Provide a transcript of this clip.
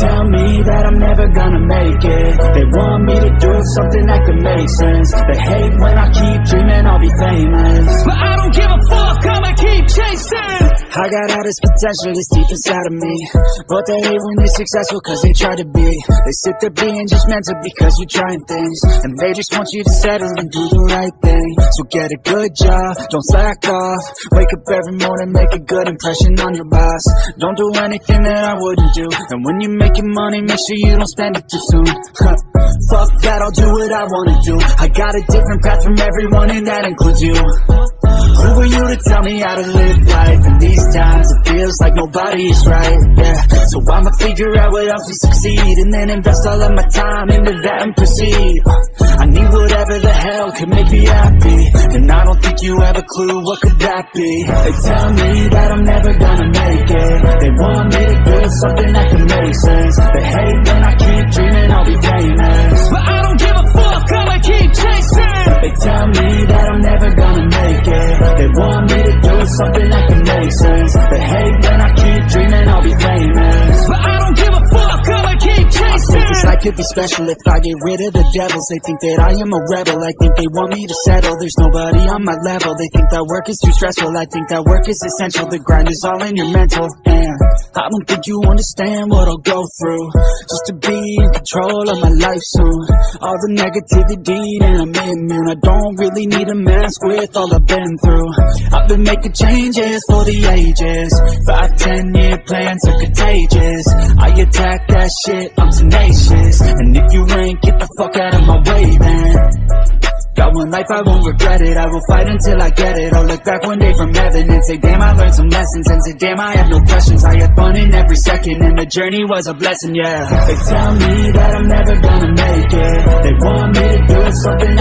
tell me that I'm never gonna make it. They want me to do something that could make sense. They hate when I keep dreaming I'll be famous, but I don't give a fuck, I'ma keep chasing. I got all this potential that's deep inside of me, but they hate when you're successful cause they try to be. They sit there being judgmental because you're trying things, and they just want you to settle and do the right thing. So get a good job, don't slack off. Wake up every morning, make a good impression on your boss. Don't do anything that I wouldn't do, and when you're making money, make sure you don't spend it too soon. Fuck that, I'll do what I wanna do. I got a different path from everyone, and that includes you. Who are you to tell me how to live life? In these times it feels like nobody is right, yeah. So I'ma figure out what else will succeed, and then invest all of my time into that and proceed. I need whatever the hell could make me happy, and I don't think you have a clue what could that be. They tell me that I'm never gonna make it. They want me to do something that can make sense. They hate when I keep dreaming I'll be famous, but I don't give a fuck, I'ma keep chasing. They tell me that I'm never gonna make it. They want me to do something that can make sense. They hate when I keep dreaming I'll be famous, but I don't give a fuck, I'ma keep chasing. I think this life could be special if I get rid of the devils. They think that I am a rebel, I think they want me to settle. There's nobody on my level, they think that work is too stressful. I think that work is essential, the grind is all in your mental. And I don't think you understand what I'll go through just to be in control of my life soon. All the negativity and I'm immune, I don't really need a mask with all I've been through. I've been making changes for the ages. 5-10 year plans are contagious. I attack that shit, I'm tenacious. And if you ain't, get the fuck out of my way then. Got one life, I won't regret it. I will fight until I get it. I'll look back one day from heaven and say, damn, I learned some lessons. And say, damn, I have no questions. I had fun in every second, and the journey was a blessing, yeah. They tell me that I'm never gonna make it. They want me to do something